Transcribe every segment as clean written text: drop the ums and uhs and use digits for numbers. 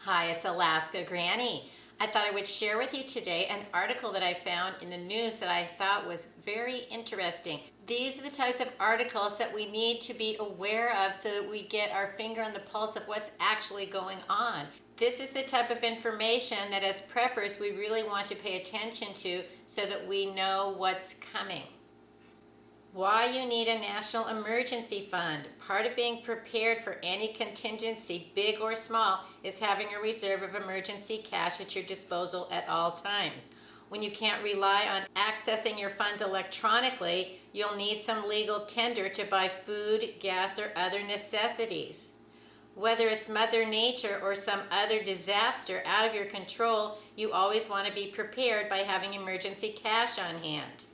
Hi, it's Alaska Granny. I thought I would share with you today an article that I found in the news that I thought was very interesting. These are the types of articles that we need to be aware of so that we get our finger on the pulse of what's actually going on. This is the type of information that as preppers we really want to pay attention to so that we know what's coming. Why you need a national emergency fund. Part of being prepared for any contingency, big or small, is having a reserve of emergency cash at your disposal at all times. When you can't rely on accessing your funds electronically, you'll need some legal tender to buy food, gas, or other necessities. Whether it's Mother Nature or some other disaster out of your control, you always want to be prepared by having emergency cash on hand.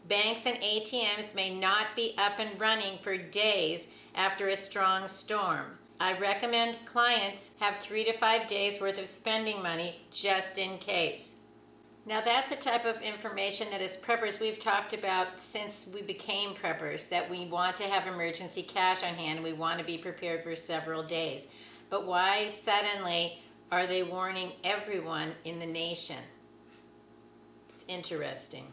Banks and ATMs may not be up and running for days after a strong storm. I recommend clients have 3 to 5 days worth of spending money just in case. Now that's the type of information that as preppers we've talked about since we became preppers, that we want to have emergency cash on hand. We want to be prepared for several days. But why suddenly are they warning everyone in the nation? It's interesting.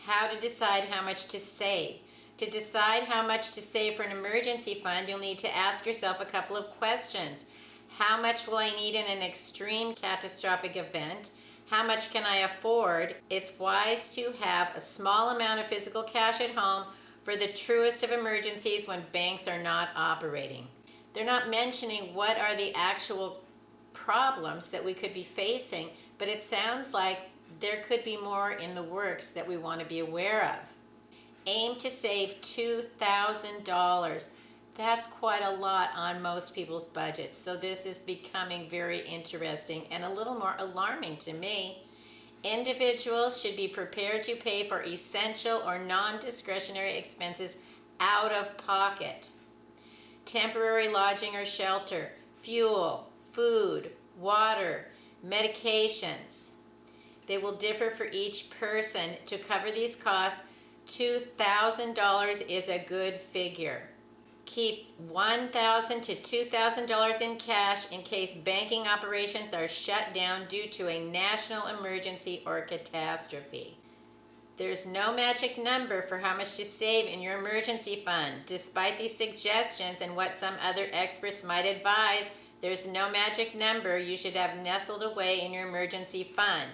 How to decide how much to save. To decide how much to save for an emergency fund, you'll need to ask yourself a couple of questions. How much will I need in an extreme catastrophic event? How much can I afford? It's wise to have a small amount of physical cash at home for the truest of emergencies when banks are not operating. They're not mentioning what are the actual problems that we could be facing, but it sounds like there could be more in the works that we want to be aware of. Aim to save $2,000. That's quite a lot on most people's budgets, so this is becoming very interesting and a little more alarming to me. Individuals should be prepared to pay for essential or non-discretionary expenses out of pocket. Temporary lodging or shelter, fuel, food, water, medications. They will differ for each person. To cover these costs, $2,000 is a good figure. Keep $1,000 to $2,000 in cash in case banking operations are shut down due to a national emergency or catastrophe. There's no magic number for how much to save in your emergency fund. Despite these suggestions and what some other experts might advise, there's no magic number you should have nestled away in your emergency fund.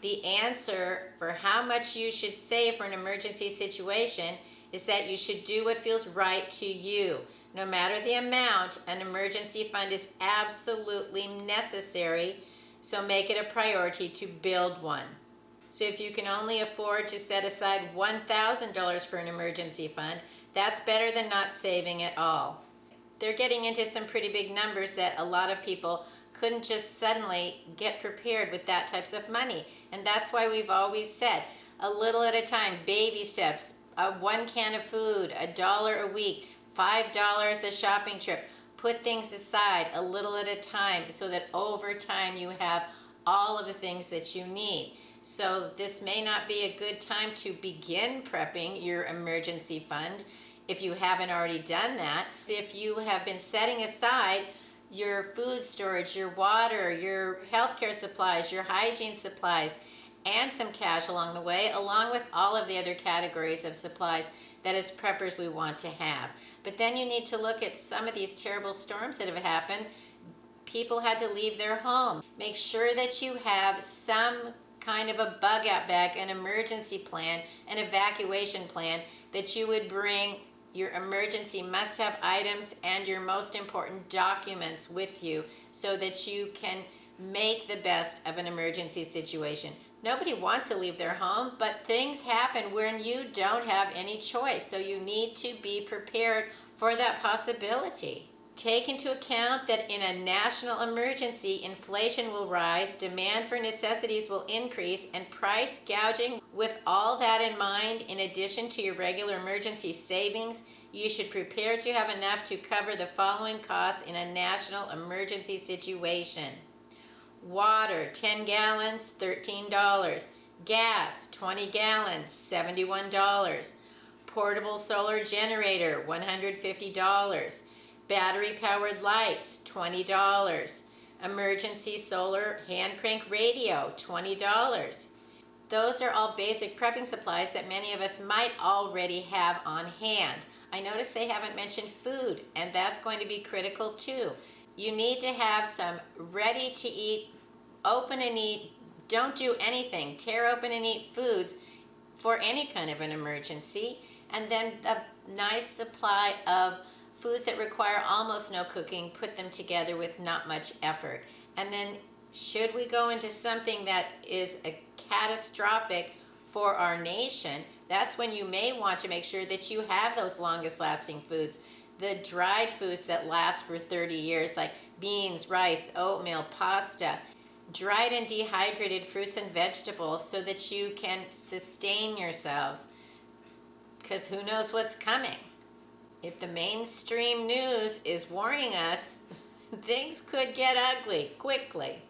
The answer for how much you should save for an emergency situation is that you should do what feels right to you. No matter the amount, an emergency fund is absolutely necessary, so make it a priority to build one. So if you can only afford to set aside $1,000 for an emergency fund, that's better than not saving at all. They're getting into some pretty big numbers that a lot of people couldn't just suddenly get prepared with that types of money. And that's why we've always said a little at a time, baby steps, 1 can of food, $1 a week, $5 a shopping trip. Put things aside a little at a time so that over time you have all of the things that you need. So this may not be a good time to begin prepping your emergency fund if you haven't already done that. If you have been setting aside your food storage, your water, your healthcare supplies, your hygiene supplies, and some cash along the way, along with all of the other categories of supplies that as preppers we want to have. But then you need to look at some of these terrible storms that have happened. People had to leave their home. Make sure that you have some kind of a bug out bag, an emergency plan, an evacuation plan, that you would bring your emergency must-have items and your most important documents with you so that you can make the best of an emergency situation. Nobody wants to leave their home, but things happen when you don't have any choice, so you need to be prepared for that possibility. Take into account that in a national emergency, inflation will rise, demand for necessities will increase, and price gouging. With all that in mind, in addition to your regular emergency savings, you should prepare to have enough to cover the following costs in a national emergency situation. Water, 10 gallons, $13. Gas, 20 gallons, $71. Portable solar generator, $150. Battery-powered lights, $20. Emergency solar hand crank radio, $20. Those are all basic prepping supplies that many of us might already have on hand. I notice they haven't mentioned food, and that's going to be critical too. You need to have some ready to eat, open and eat, don't do anything, tear open and eat foods for any kind of an emergency, and then a nice supply of foods that require almost no cooking, put them together with not much effort. And then should we go into something that is a catastrophic for our nation, that's when you may want to make sure that you have those longest lasting foods, the dried foods that last for 30 years, like beans, rice, oatmeal, pasta, dried and dehydrated fruits and vegetables, so that you can sustain yourselves, because who knows what's coming. If the mainstream news is warning us, things could get ugly quickly.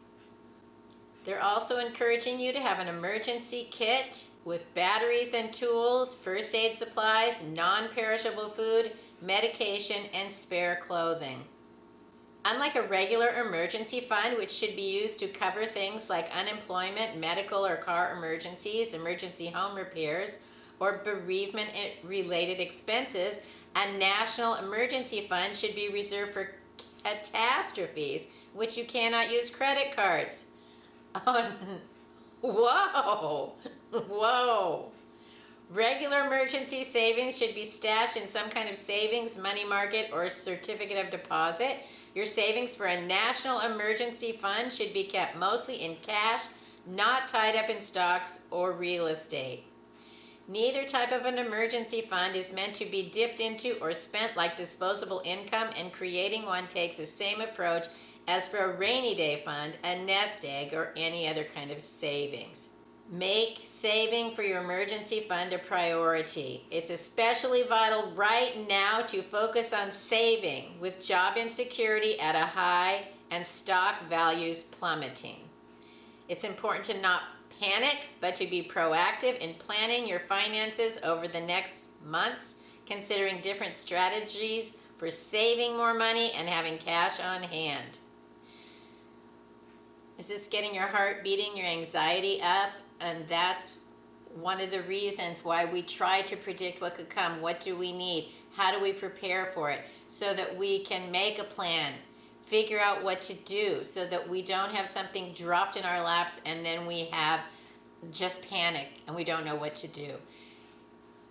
They're also encouraging you to have an emergency kit with batteries and tools, first aid supplies, non-perishable food, medication, and spare clothing. Unlike a regular emergency fund, which should be used to cover things like unemployment, medical or car emergencies, emergency home repairs, or bereavement-related expenses, a national emergency fund should be reserved for catastrophes, which you cannot use credit cards. Oh, whoa, whoa. Regular emergency savings should be stashed in some kind of savings, money market, or certificate of deposit. Your savings for a national emergency fund should be kept mostly in cash, not tied up in stocks or real estate. Neither type of an emergency fund is meant to be dipped into or spent like disposable income, and creating one takes the same approach as for a rainy day fund, a nest egg, or any other kind of savings. Make saving for your emergency fund a priority. It's especially vital right now to focus on saving, with job insecurity at a high and stock values plummeting. It's important to not panic, but to be proactive in planning your finances over the next months, considering different strategies for saving more money and having cash on hand. Is this getting your heart beating, your anxiety up? And that's one of the reasons why we try to predict what could come. What do we need? How do we prepare for it? So that we can make a plan, figure out what to do, so that we don't have something dropped in our laps and then we have just panic and we don't know what to do.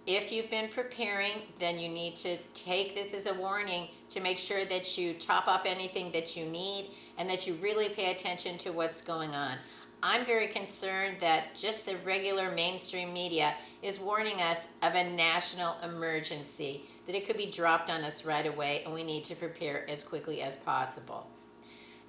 If you've been preparing, then you need to take this as a warning to make sure that you top off anything that you need and that you really pay attention to what's going on. I'm very concerned that just the regular mainstream media is warning us of a national emergency, that it could be dropped on us right away, and we need to prepare as quickly as possible.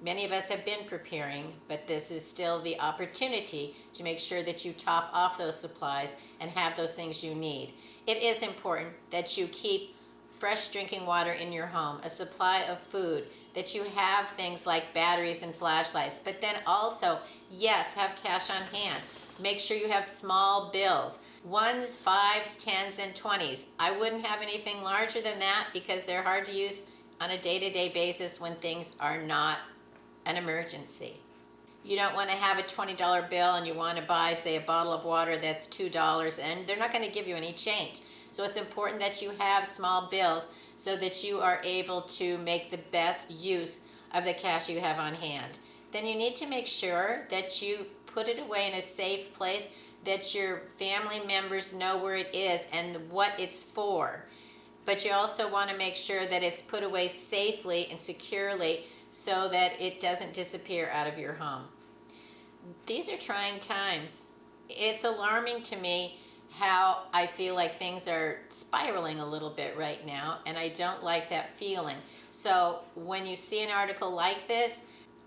Many of us have been preparing, but this is still the opportunity to make sure that you top off those supplies and have those things you need. It is important that you keep fresh drinking water in your home, a supply of food, that you have things like batteries and flashlights, but then also, yes, have cash on hand. Make sure you have small bills, 1s, 5s, 10s, and 20s. I wouldn't have anything larger than that because they're hard to use on a day-to-day basis when things are not an emergency. You don't want to have a $20 bill and you want to buy, say, a bottle of water that's $2, and they're not going to give you any change. So it's important that you have small bills so that you are able to make the best use of the cash you have on hand. Then you need to make sure that you put it away in a safe place, that your family members know where it is and what it's for. But you also want to make sure that it's put away safely and securely so that it doesn't disappear out of your home. These are trying times. It's alarming to me how I feel like things are spiraling a little bit right now, and I don't like that feeling. So when you see an article like this,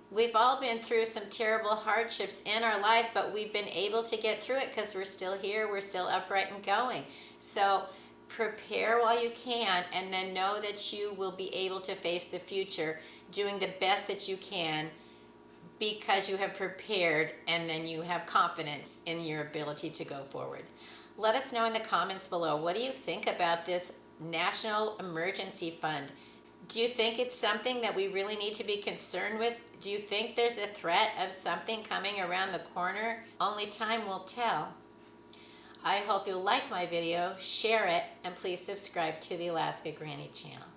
we've all been through some terrible hardships in our lives, but we've been able to get through it because we're still here, we're still upright and going. So prepare while you can, and then know that you will be able to face the future doing the best that you can because you have prepared, and then you have confidence in your ability to go forward. Let us know in the comments below, what do you think about this National Emergency Fund? Do you think it's something that we really need to be concerned with? Do you think there's a threat of something coming around the corner? Only time will tell. I hope you'll like my video, share it, and please subscribe to the Alaska Granny channel.